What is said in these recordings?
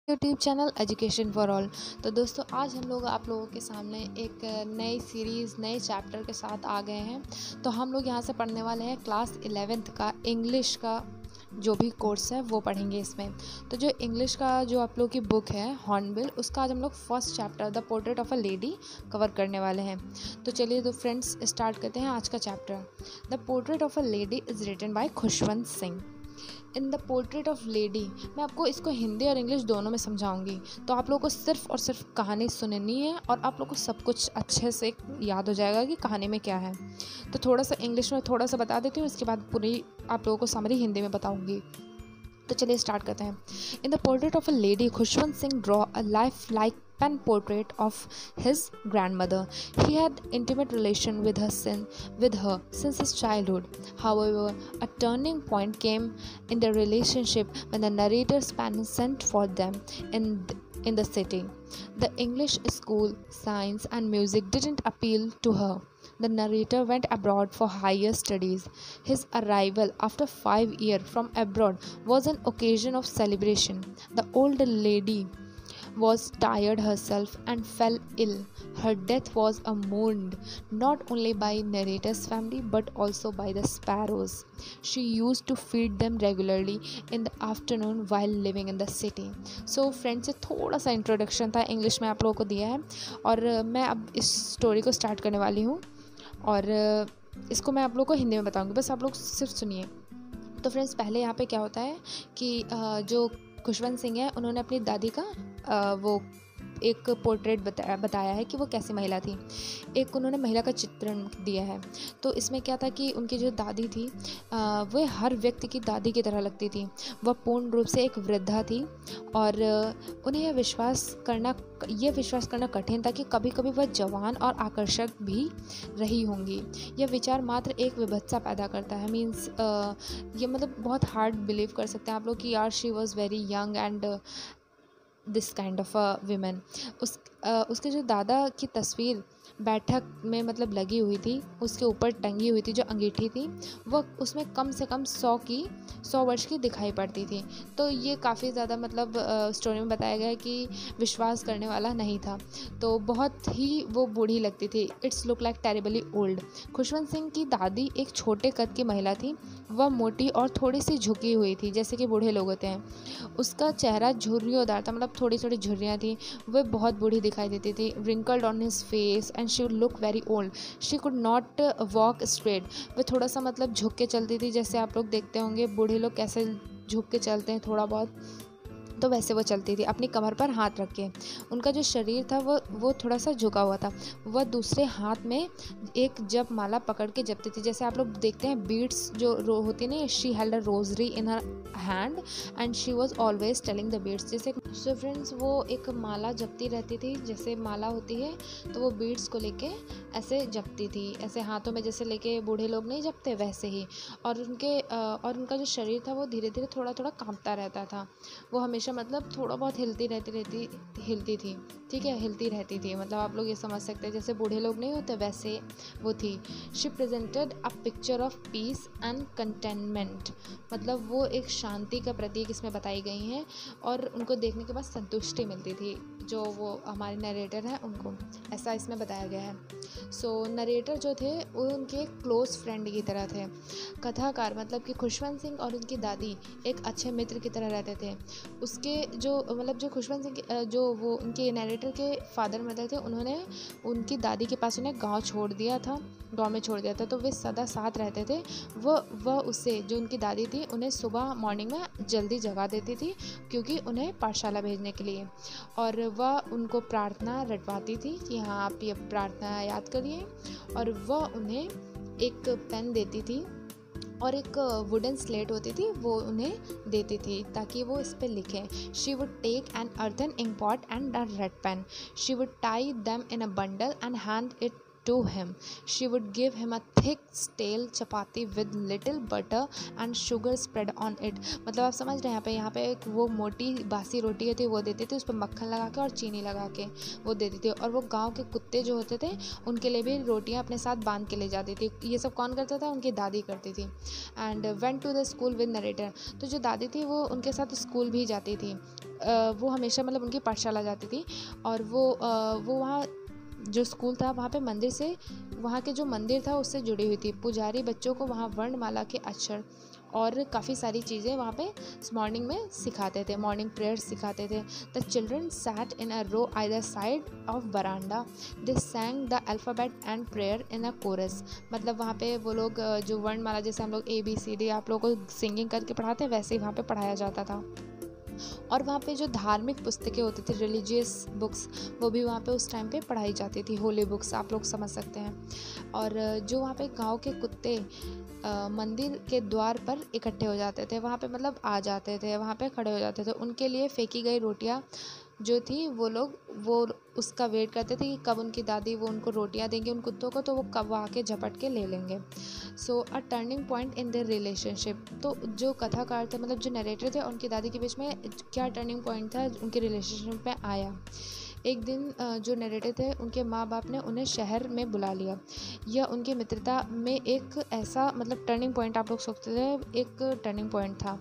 YouTube channel education for all. तो दोस्तों आज हम लोग आप लोगों के सामने एक नई सीरीज़ नए चैप्टर के साथ आ गए हैं। तो हम लोग यहाँ से पढ़ने वाले हैं क्लास 11th का इंग्लिश का जो भी कोर्स है वो पढ़ेंगे इसमें। तो जो इंग्लिश का जो आप लोग की बुक है हॉर्नबिल, उसका आज हम लोग first chapter the portrait of a lady cover करने वाले हैं। तो चलिए तो फ्रेंड्स स्टार्ट करते हैं आज का chapter. The portrait of a lady is written by Khushwant Singh. In the portrait of lady, मैं आपको इसको हिंदी और इंग्लिश दोनों में समझाऊंगी। तो आप लोगों को सिर्फ और सिर्फ कहानी सुननी है और आप लोगों को सब कुछ अच्छे से याद हो जाएगा कि कहानी में क्या है। तो थोड़ा सा इंग्लिश में थोड़ा सा बता देती हूँ, इसके बाद पूरी आप लोगों को समरी हिंदी में बताऊंगी। तो चलिए स्टार्ट करते हैं। इन the portrait of a lady Khushwant Singh draw a life like pen portrait of his grandmother. He had intimate relation with her since his childhood. However, a turning point came in their relationship when the narrator's parents sent for them in the city. The English school, science and music didn't appeal to her. The narrator went abroad for higher studies. His arrival after 5 years from abroad was an occasion of celebration. The old lady was tired herself and fell ill. Her death was mourned not only by narrator's family but also by the sparrows. She used to feed them regularly in the afternoon while living in the city. So friends, ये थोड़ा सा introduction था, English में आप लोगों को दिया है और मैं अब इस स्टोरी को स्टार्ट करने वाली हूँ और इसको मैं आप लोगों को हिंदी में बताऊँगी, बस आप लोग सिर्फ सुनिए। तो फ्रेंड्स पहले यहाँ पे क्या होता है कि जो खुशवंत सिंह है उन्होंने अपनी दादी का वो एक पोर्ट्रेट बताया है कि वो कैसी महिला थी। एक उन्होंने महिला का चित्रण दिया है। तो इसमें क्या था कि उनकी जो दादी थी वह हर व्यक्ति की दादी की तरह लगती थी। वह पूर्ण रूप से एक वृद्धा थी और उन्हें यह विश्वास करना कठिन था कि कभी कभी वह जवान और आकर्षक भी रही होंगी। यह विचार मात्र एक विभत्सा पैदा करता है। मीन्स ये मतलब बहुत हार्ड बिलीव कर सकते हैं आप लोग कि यार she was very young and this kind of a women. उसके जो दादा की तस्वीर बैठक में मतलब लगी हुई थी, उसके ऊपर टंगी हुई थी जो अंगीठी थी, वह उसमें कम से कम 100 वर्ष की दिखाई पड़ती थी। तो ये काफ़ी ज़्यादा मतलब स्टोरी में बताया गया है कि विश्वास करने वाला नहीं था। तो बहुत ही वो बूढ़ी लगती थी। It's look like terribly old. Khushwant Singh की दादी एक छोटे कद की महिला थी। वह मोटी और थोड़ी सी झुकी हुई थी, जैसे कि बूढ़े लोग होते हैं। उसका चेहरा झुर्रियोंदार था, मतलब थोड़ी थोड़ी झुर्रियाँ थी। वह बहुत बूढ़ी दिखाई देती थी। Wrinkled on his face and she would look very old. She could not walk straight. वह थोड़ा सा मतलब झुक के चलती थी, जैसे आप लोग देखते होंगे बूढ़े लोग कैसे झुक के चलते हैं थोड़ा बहुत, तो वैसे वो चलती थी अपनी कमर पर हाथ रख के। उनका जो शरीर था वो थोड़ा सा झुका हुआ था। वह दूसरे हाथ में एक जप माला पकड़ के जपती थी, जैसे आप लोग देखते हैं बीड्स जो होती नहीं। She held a rosary in her hand and she was always telling the beads. जैसे सो फ्रेंड्स वो एक माला जपती रहती थी, जैसे माला होती है तो वो बीड्स को लेके ऐसे जपती थी, ऐसे हाथों में जैसे लेके बूढ़े लोग नहीं जपते वैसे ही। और उनका जो शरीर था वो धीरे धीरे थोड़ा थोड़ा कांपता रहता था। वो हमेशा मतलब थोड़ा बहुत हिलती थी, ठीक है, हिलती रहती थी। मतलब आप लोग ये समझ सकते हैं जैसे बूढ़े लोग नहीं होते वैसे वो थी। She presented a picture of peace and containment. मतलब वो एक शांति का प्रतीक इसमें बताई गई हैं और उनको देखने के बाद संतुष्टि मिलती थी। जो वो हमारे नरेटर हैं उनको ऐसा इसमें बताया गया है। सो नरेटर जो थे वो उनके क्लोज फ्रेंड की तरह थे। कथाकार मतलब कि खुशवंत सिंह और उनकी दादी एक अच्छे मित्र की तरह रहते थे। उसके जो खुशवंत सिंह जो वो उनके नरेटर के फादर मदर थे, उन्होंने उनकी दादी के पास उन्हें गांव में छोड़ दिया था। तो वे सदा साथ रहते थे। वह उससे जो उनकी दादी थी उन्हें सुबह मॉर्निंग में जल्दी जगा देती थी क्योंकि उन्हें पाठशाला भेजने के लिए। और वह उनको प्रार्थना रटवाती थी कि हाँ आप ये प्रार्थना याद करिए। और वह उन्हें एक पेन देती थी और एक वुडन स्लेट होती थी वो उन्हें देती थी ताकि वो इस पर लिखें। She would take an earthen ink pot and a red pen. She would tie them in a bundle and hand it to him. She would give him a thick stale chapati with little butter and sugar spread on it. मतलब आप समझ रहे हैं यहाँ पे एक वो मोटी बासी रोटी होती है वो देती थी, उस पर मक्खन लगा के और चीनी लगा के वो देती थी। और वो गांव के कुत्ते जो होते थे उनके लिए भी रोटियां अपने साथ बांध के ले जाती थी। ये सब कौन करता था? उनकी दादी करती थी। And went to the school with narrator. तो जो दादी थी वो उनके साथ स्कूल भी जाती थी। वो हमेशा मतलब उनकी पाठशाला जाती थी और वो वहाँ जो स्कूल था वहाँ पे मंदिर से, वहाँ के जो मंदिर था उससे जुड़ी हुई थी। पुजारी बच्चों को वहाँ वर्णमाला के अक्षर और काफ़ी सारी चीज़ें वहाँ पे मॉर्निंग में सिखाते थे, मॉर्निंग प्रेयर्स सिखाते थे। The children sat in a row either side of veranda, they sang the alphabet and prayer in a chorus. मतलब वहाँ पे वो लोग जो वर्णमाला, जैसे हम लोग ABCD आप लोगों को सिंगिंग करके पढ़ाते हैं, वैसे ही वहाँ पे पढ़ाया जाता था। और वहाँ पे जो धार्मिक पुस्तकें होती थी, रिलीजियस बुक्स, वो भी वहाँ पे उस टाइम पे पढ़ाई जाती थी, होली बुक्स आप लोग समझ सकते हैं। और जो वहाँ पे गांव के कुत्ते मंदिर के द्वार पर इकट्ठे हो जाते थे, वहाँ पे मतलब आ जाते थे, वहाँ पे खड़े हो जाते थे। उनके लिए फेंकी गई रोटियाँ जो थी वो उसका वेट करते थे कि कब उनकी दादी वो उनको रोटियां देंगे उन कुत्तों को, तो वो कब आके झपट के ले लेंगे। So a turning point in their relationship. तो जो कथाकार थे, मतलब जो नरेटर थे, उनकी दादी के बीच में क्या टर्निंग पॉइंट था उनके रिलेशनशिप में आया। एक दिन जो नरेटर थे उनके माँ बाप ने उन्हें शहर में बुला लिया। यह उनकी मित्रता में एक ऐसा मतलब टर्निंग पॉइंट आप लोग सोचते थे, एक टर्निंग पॉइंट था।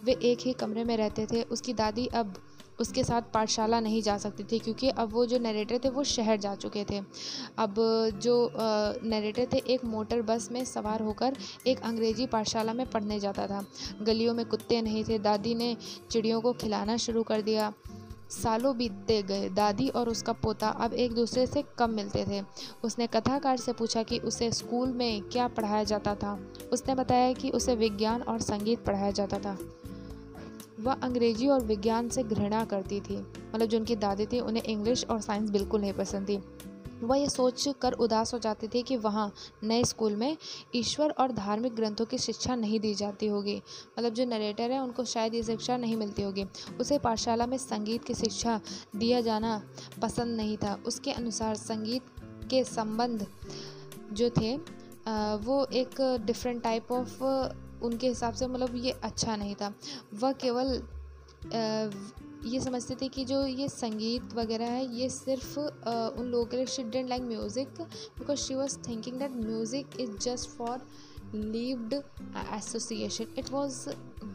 वे एक ही कमरे में रहते थे। उसकी दादी अब उसके साथ पाठशाला नहीं जा सकती थी क्योंकि अब वो जो नरेटर थे वो शहर जा चुके थे। अब जो नरेटर थे एक मोटर बस में सवार होकर एक अंग्रेजी पाठशाला में पढ़ने जाता था। गलियों में कुत्ते नहीं थे। दादी ने चिड़ियों को खिलाना शुरू कर दिया। सालों बीतते गए। दादी और उसका पोता अब एक दूसरे से कम मिलते थे। उसने कथाकार से पूछा कि उसे स्कूल में क्या पढ़ाया जाता था। उसने बताया कि उसे विज्ञान और संगीत पढ़ाया जाता था। वह अंग्रेजी और विज्ञान से घृणा करती थी। मतलब जो उनकी दादी थी उन्हें इंग्लिश और साइंस बिल्कुल नहीं पसंद थी। वह ये सोच कर उदास हो जाती थी कि वहाँ नए स्कूल में ईश्वर और धार्मिक ग्रंथों की शिक्षा नहीं दी जाती होगी। मतलब जो नरेटर है उनको शायद ये शिक्षा नहीं मिलती होगी। उसे पाठशाला में संगीत की शिक्षा दिया जाना पसंद नहीं था। उसके अनुसार संगीत के संबंध जो थे वो एक डिफरेंट टाइप ऑफ उनके हिसाब से मतलब ये अच्छा नहीं था। वह केवल ये समझते थे कि जो ये संगीत वगैरह है ये सिर्फ उन लोगों के लिए, she didn't like music because she was thinking that music is just for levied association, it was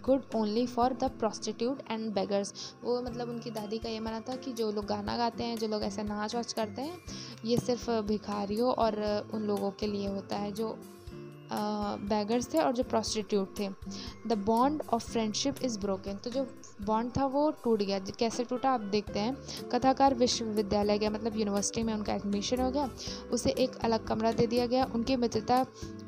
good only for the prostitute and beggars. वो मतलब उनकी दादी का ये मानना था कि जो लोग गाना गाते हैं, जो लोग ऐसे नाच वाच करते हैं, ये सिर्फ भिखारियों और उन लोगों के लिए होता है जो बैगर्स थे और जो प्रोस्टिट्यूट थे। The bond of friendship is broken. तो जो बॉन्ड था वो टूट गया। कैसे टूटा आप देखते हैं। कथाकार विश्वविद्यालय गया, मतलब यूनिवर्सिटी में उनका एडमिशन हो गया। उसे एक अलग कमरा दे दिया गया। उनकी मित्रता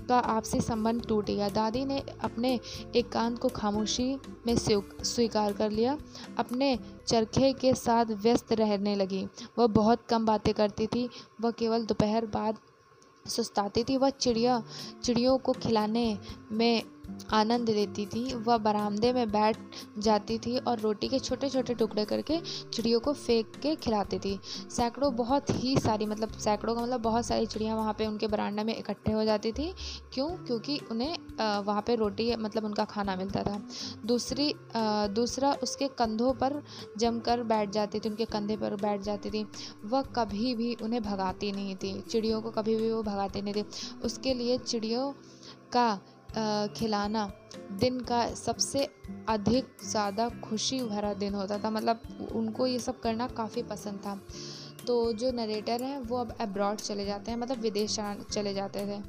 का आपसी संबंध टूट गया। दादी ने अपने एकांत को खामोशी में स्वीकार कर लिया। अपने चरखे के साथ व्यस्त रहने लगी। वह बहुत कम बातें करती थी। वह केवल दोपहर बाद सुस्ताती थी। वह चिड़ियों को खिलाने में आनंद लेती थी। वह बरामदे में बैठ जाती थी और रोटी के छोटे छोटे टुकड़े करके चिड़ियों को फेंक के खिलाती थी। सैकड़ों, बहुत ही सारी, मतलब सैकड़ों का मतलब बहुत सारी चिड़ियाँ वहाँ पे उनके बरामदा में इकट्ठे हो जाती थी। क्यों? क्योंकि उन्हें वहाँ पे रोटी मतलब उनका खाना मिलता था। दूसरा उसके कंधों पर जमकर बैठ जाती थी, उनके कंधे पर बैठ जाती थी। वह कभी भी उन्हें भगाती नहीं थी, चिड़ियों को कभी भी वो भगाती नहीं थी। उसके लिए चिड़ियों का खिलाना दिन का सबसे अधिक ज़्यादा खुशी भरा दिन होता था। मतलब उनको ये सब करना काफ़ी पसंद था। तो जो नरेटर हैं वो अब अब्रॉड चले जाते हैं, मतलब विदेश चले जाते थे।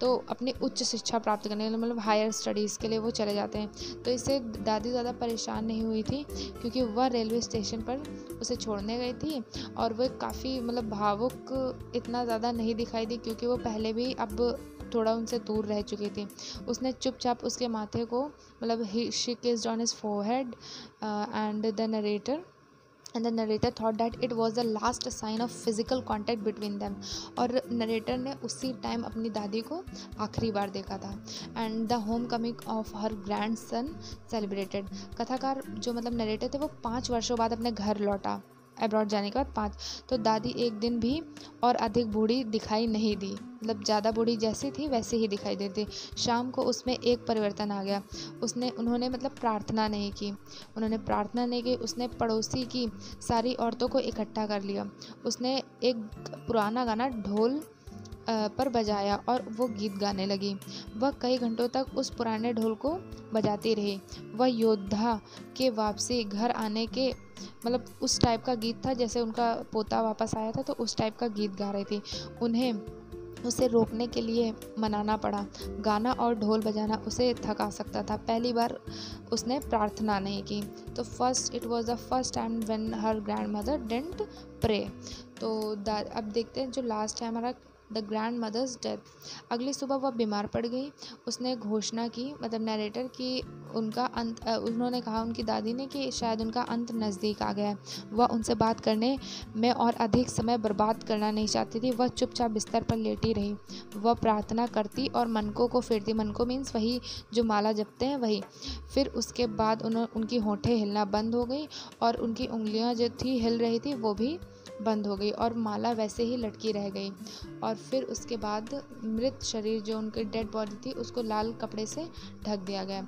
तो अपनी उच्च शिक्षा प्राप्त करने के लिए, मतलब हायर स्टडीज़ के लिए वो चले जाते हैं। तो इससे दादी ज़्यादा परेशान नहीं हुई थी क्योंकि वह रेलवे स्टेशन पर उसे छोड़ने गई थी और वो काफ़ी मतलब भावुक इतना ज़्यादा नहीं दिखाई दी क्योंकि वो पहले भी अब थोड़ा उनसे दूर रह चुकी थी। उसने चुपचाप उसके माथे को मतलब she kissed on his forehead and the narrator thought that it was the last sign of physical contact between them। और नरेटर ने उसी टाइम अपनी दादी को आखिरी बार देखा था। And the home coming of her grand son celebrated. कथाकार जो मतलब नरेटर थे वो 5 वर्षों बाद अपने घर लौटा, अब्रॉड जाने के बाद 5। तो दादी एक दिन भी और अधिक बूढ़ी दिखाई नहीं दी, मतलब ज़्यादा बूढ़ी जैसी थी वैसे ही दिखाई देती। शाम को उसमें एक परिवर्तन आ गया। उन्होंने मतलब प्रार्थना नहीं की। उसने पड़ोसी की सारी औरतों को इकट्ठा कर लिया। उसने एक पुराना गाना ढोल पर बजाया और वो गीत गाने लगी। वह कई घंटों तक उस पुराने ढोल को बजाती रही। वह योद्धा के वापसी घर आने के मतलब उस टाइप का गीत था, जैसे उनका पोता वापस आया था तो उस टाइप का गीत गा रही थी। उन्हें उसे रोकने के लिए मनाना पड़ा। गाना और ढोल बजाना उसे थका सकता था। पहली बार उसने प्रार्थना नहीं की। तो it was the first time when her grandmother didn't pray. तो अब देखते हैं जो लास्ट है हमारा द ग्रैंड मदर्स डेथ। अगली सुबह वह बीमार पड़ गई। उसने घोषणा की, मतलब नरेटर की, उनका अंत उन्होंने कहा, उनकी दादी ने, कि शायद उनका अंत नज़दीक आ गया है। वह उनसे बात करने में और अधिक समय बर्बाद करना नहीं चाहती थी। वह चुपचाप बिस्तर पर लेटी रही। वह प्रार्थना करती और मनकों को फेरती। मनकों मीन्स वही जो माला जपते हैं वही। फिर उसके बाद उनकी होंठें हिलना बंद हो गई और उनकी उंगलियां जो थी हिल रही थी वो भी बंद हो गई और माला वैसे ही लटकी रह गई। और फिर उसके बाद मृत शरीर, जो उनकी डेड बॉडी थी, उसको लाल कपड़े से ढक दिया गया।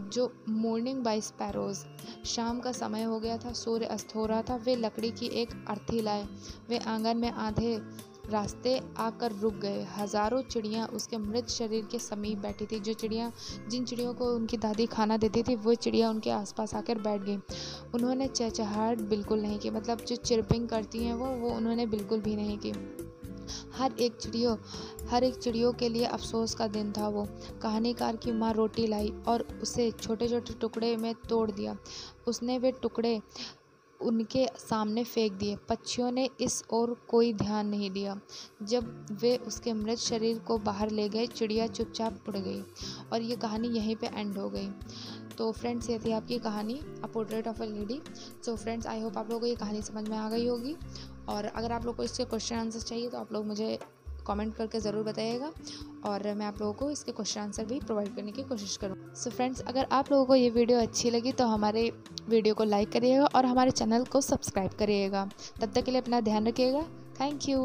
जो मॉर्निंग बाय स्पैरोज, शाम का समय हो गया था, सूर्य अस्त हो रहा था। वे लकड़ी की एक अर्थी लाए। वे आंगन में आधे रास्ते आकर रुक गए। हजारों चिड़ियाँ उसके मृत शरीर के समीप बैठी थी। जिन चिड़ियों को उनकी दादी खाना देती थी वो चिड़िया उनके आसपास आकर बैठ गई। उन्होंने चहचहाट बिल्कुल नहीं की, मतलब जो चिरपिंग करती हैं वो उन्होंने बिल्कुल भी नहीं की। हर एक चिड़ियों के लिए अफसोस का दिन था वो। कहानीकार की माँ रोटी लाई और उसे छोटे छोटे टुकड़े में तोड़ दिया। उसने वे टुकड़े उनके सामने फेंक दिए। पक्षियों ने इस ओर कोई ध्यान नहीं दिया। जब वे उसके मृत शरीर को बाहर ले गए, चिड़िया चुपचाप उड़ गई और ये कहानी यहीं पे एंड हो गई। तो फ्रेंड्स, ये थी आपकी कहानी a portrait of a lady. So friends, I hope आप लोगों को ये कहानी समझ में आ गई होगी। और अगर आप लोग को इसके क्वेश्चन आंसर चाहिए तो आप लोग मुझे कमेंट करके ज़रूर बताइएगा और मैं आप लोगों को इसके क्वेश्चन आंसर भी प्रोवाइड करने की कोशिश करूँ। सो फ्रेंड्स, अगर आप लोगों को ये वीडियो अच्छी लगी तो हमारे वीडियो को लाइक करिएगा और हमारे चैनल को सब्सक्राइब करिएगा। तब तक के लिए अपना ध्यान रखिएगा। Thank you.